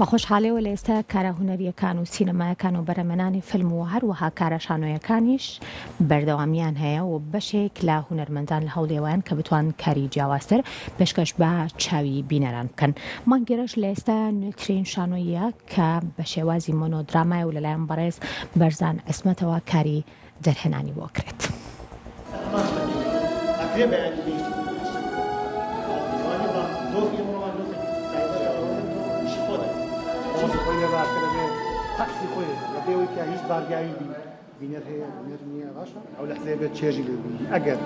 بە خۆشحاڵیەوە لە ئێستا کارە هونەریەکان و سینەمایەکان و بەرەمەنانی فیلم و هەروەها کارە شانۆیەکانیش بەردەوامیان هەیە و بەشێک لە هونەرمەندان لە هەوڵێوان کە بتوان کاری جیاوازتر پێشکەش بە چاوی بینەران بکەن. مانگێرەش لە ئێستا نوێترین شانۆیە کە بە شێوازی مۆنۆدرامای و لەلایەن بەڕێز بەرزان عسمەتەوە کاری دەرهێنانی بۆ کرێت. تاکسی خۆی لەبێەوەی کە هیچ بارگاوی بینەر هەیە بینەر نییە باشە ئەو لەحزەیە بێت چێژی لێ بینی ئەگەر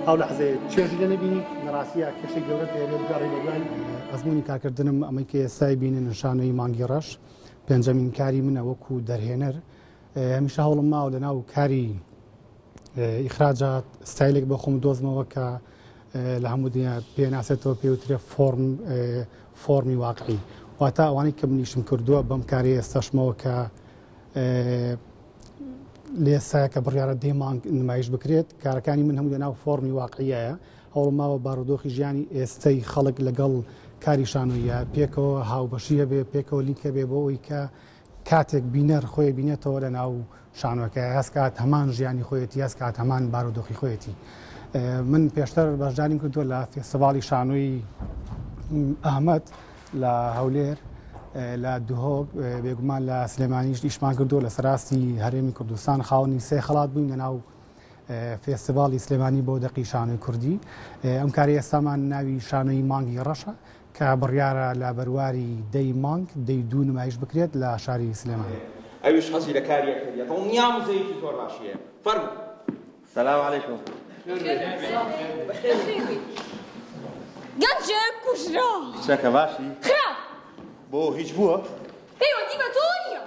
ئەو لەحزەیە چێژی لێ نەبینی نەڕاستیە کەشێک گەورەت هەیە بێت بگەڕی بەدوای ئەزمموی کارکردنم ئەمەی کە ئێستای بینن نیشانەی مانگی ڕەش پێنجەمین کاری منە وەکو دەرهێنەر هەمیشە هەوڵم ماوە لەناو کاری ئیخراجات ستایلێک بە خۆم دۆزمەوە کە لە هەموو دنیا پێناسێتەوە پێوترێ فۆرمی واقعی واتە ئەوانەی کە منیشم کردووە بەم کاری ئێستاشمەوە کە لێسایە کە بڕیارە دێ مانگ نمایش بکرێت کارەکانی من هەموو لەناو فۆرمی واقعیەیە هەوڵم ماوە بارودۆخی ژیانی ئێستەی خەڵک لەگەڵ کاری شانۆیە پێکەوە هاوبەشیە بێ پێکەوە لیکە بێ بۆ ئەوی کە کاتێک بینەر خۆی بینێتەوە لە ناو شانۆکە هەستکات هەمان ژیانی خۆیەتی هەستکات هەمان بارودۆخی خۆیەتی. من پێشتر بەشداریم کردووە لە فێستیڤاڵی شانۆی ئەحمەد لە هەولێر لە دوهۆک بێگومان لە سلێمانیش ئیشمان کردووە لە سەراستی هەرێمی کوردستان خاوەنی سێ خەڵات بووین لەناو فێستیڤاڵی سلێمانی بۆ دەقی شانۆی کوردی. ئەم کاری ئێستامان ناوی شانۆی مانگی ڕەشە کە بڕیارە لە بەرواری دەی مانگ دەی دوو نمایش بکرێت لە شاری سلێمانی. ئەویش حەزی لە کاریەکەیەوە نیامزەیەکی زۆر باشیە. فەرموو. سەلام عەلەیکوم. گەنجێ کوژرا. چەکە باشی؟ خراپ. بۆ هیچ بووە؟ پەیوەندی بە تۆ نییە.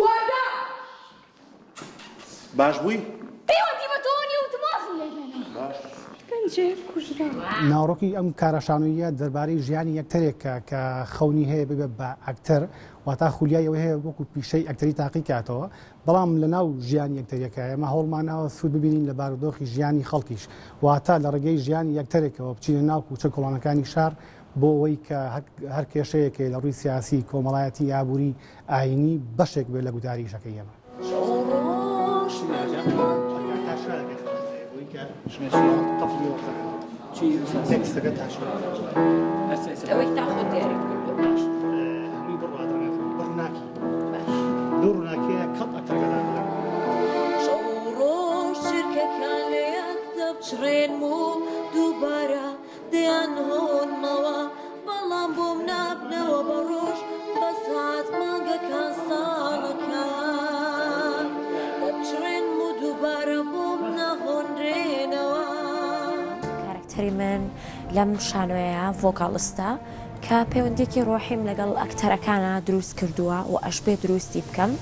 وەدا. باش بووی؟ پەیوەندی بە تۆ نییە و تمازم لێ بێنە. باش. گەنجێ کوژرا. ناوڕۆکی ئەم کارە شانۆیە دەربارەی ژیانی یەکتەرێکە کە خەونی هەیە ببێت بە ئەکتەر واتا خولیایەوە هەیە وەکو پیشەی ئەکتەری تاقی کاتەوە بەڵام لە ناو ژیانی یەکتەرەکە ئێمە هەوڵمانەوە سوود ببینین لە بارودۆخی ژیانی خەڵکیش واتا لە ڕێگەی ژیانی یەکتەرێکەوە بچینە ناو کوچە کۆڵانەکانی شار بۆ ئەوەی کە هەر کێشەیەکێ لە ڕووی سیاسی کۆمەڵایەتی یابووری ئاینی بەشێک بێت لە گوتاریشەکەی ئێمە. ئەوەی تاخۆ دیاری کردو. شرکەکان لە یەک دەبچڕێن و دووبارە دەیان هۆنمەوە بەڵام بۆم نابنەوە بە ڕۆژ بە سات مانگەکان ساڵەکان دەبچڕێن و دووبارە بۆم نەهۆنرێنەوە. کارکتەری من لەم شانۆیە ڤۆکاڵستە کە پەیوەندێکی ڕۆحیم لەگەڵ ئەکتەرەکانە دروست کردووە و ئەشبێ دروستی بکەم.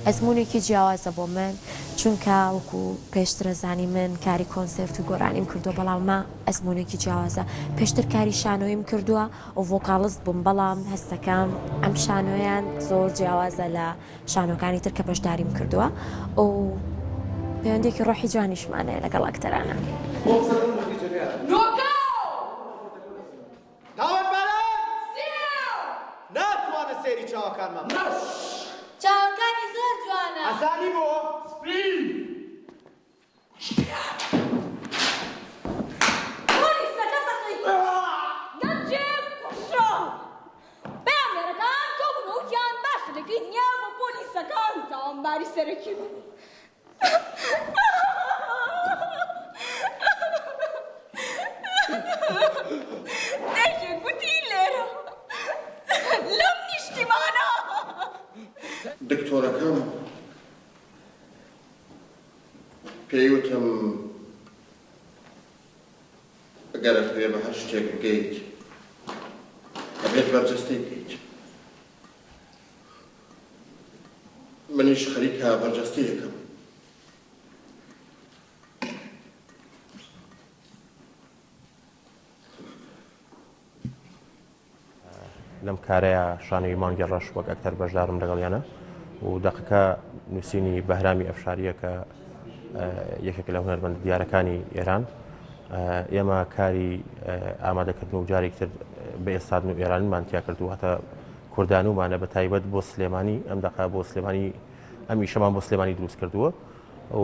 ئەزمونێکی جیاوازە بۆ من چونکە وەکو پێشترە زانی من کاری کۆنسرت و گۆرانیم کردووە بەڵاممە ئەزمونێکی جیاوازە پێشتر کاری شانۆیم کردووە و ڤۆکاڵست بووم بەڵام هەستەکەم ئەم شانۆیان زۆر جیاوازە لە شانۆکانی تر کە بەشداریم کردووە و پەیوەندێکی ڕۆحی جوانیشمانەیە لەگەڵ ئەکتەرانە. ناتوانە سێری چاوەکانمان چاوەکانی زۆر جوانە. ئەزانی بۆ سپین. پۆلیسەکە تەقی. گەنجێ کوژرا. بەیانێرەکان کەوتن و وتیان باشە دەکەی دنیا بۆ پۆلیسەکان تاوانباری سەرەکی بوو. نەیجێ گوتی لێرە لەم نیشتیمانە. دکتۆرەکەم پێیوتم ئەگەرت پێ بە هەر شتێک بگەیت ئەبێت بەرجەستەی بکەیت. منیش خەریکە بەرجەستەیەکەم. لەم کارەیە شانۆی مانگی ڕەش وەک ئەکتەر بەشدارم لەگەڵیانە و دەقەکە نووسینی بەهرامی ئەفشاریە کە یەکێک لە هونەرمەند دیارەکانی ئێران ئێمە کاری ئامادەکردن و جارێک تر بە ئێستادن و ئێرانمان تیا کردو هەتا کوردانومانە بە تایبەت بۆ سلێمانی ئەم دقا بۆ سلێمانی ئەمی شەمان بۆ سلێمانی دروست کردووە و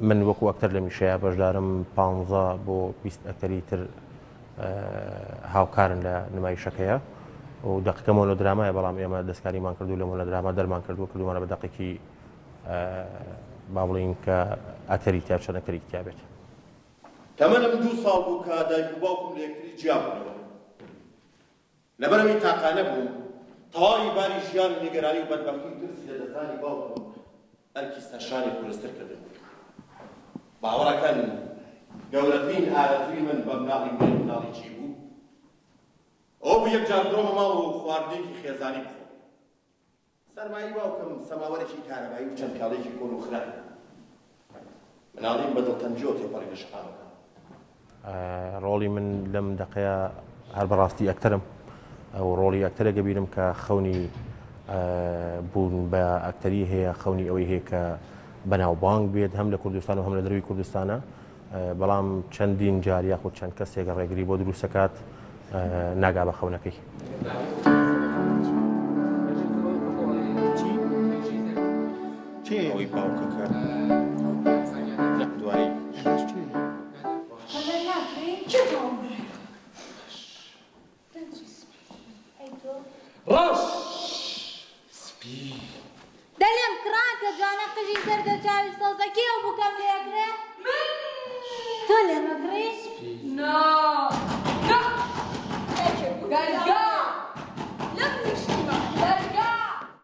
من وەکو ئەکتەر لە میشەیە بەشدارم 15 بۆ 20 ئەکتەری تر هاوکارن لە نمایشەکەیە و دقیقە مۆنۆدرامایە بەڵام ئێمە دەستکاریمان کردو لە مۆنۆدراما دەرمان کردووانە بە دقیقی با بڵین کە ئەتەری تیا چەندەکەری کتابێت. تەمەنم 2 ساڵ بوو کە دایک و باوکم لە یەکتری جیابوونەوە. لەبەرەوەی تاقانە بوو تەواوی باری ژیان و نیگەرانی و بەدبەختی و ترسی لە دەستانی باوکم ئەرکی سەرشانی کوردستر کردم. باوەڕەکەن گەورەترین ئارەزووی من بە مناڵی مناڵی چی بوو؟ ئەو بوو یەکجار درۆمە ماڵ و خواردنێکی خێزانی بخۆم. سەرمایی باوکم سەماوەرێکی کارەبایی و چەند کاڵێکی کۆن و خراپ. مناڵیم بەدڵتەنجی و تێپەڕی لە شەقامەکە. ڕۆڵی من لەم دەقەیە هەر بەڕاستی ئەکتەرم ئەو ڕۆڵی ئەکتەرێکە بینم کە خەونی بوون بە ئەکتەری هەیە خەونی ئەوەی هەیە کە بەناوبانگ بێت هەم لە کوردستان و هەم لە دەروی کوردستانە بەڵام چەندین جار یاخود چەند کەسێک ڕێگری بۆ دروستەکات ناگا بە خەونەکەی. ئەوەی باوکەکە لە دوایی ڕاش سپی دەرێم کڕان کە جانە قژی سەردە چاوی سەوزەکی ئەو بووکەم لێگرێ تۆ لێمەگرێ؟ نا نا